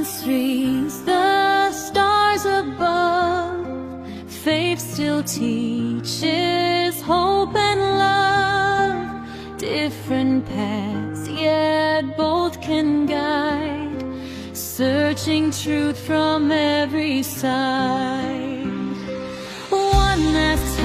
silence reads the stars above. Faith still teaches hope and love. Different paths, yet both can guide, searching truth from every side. One last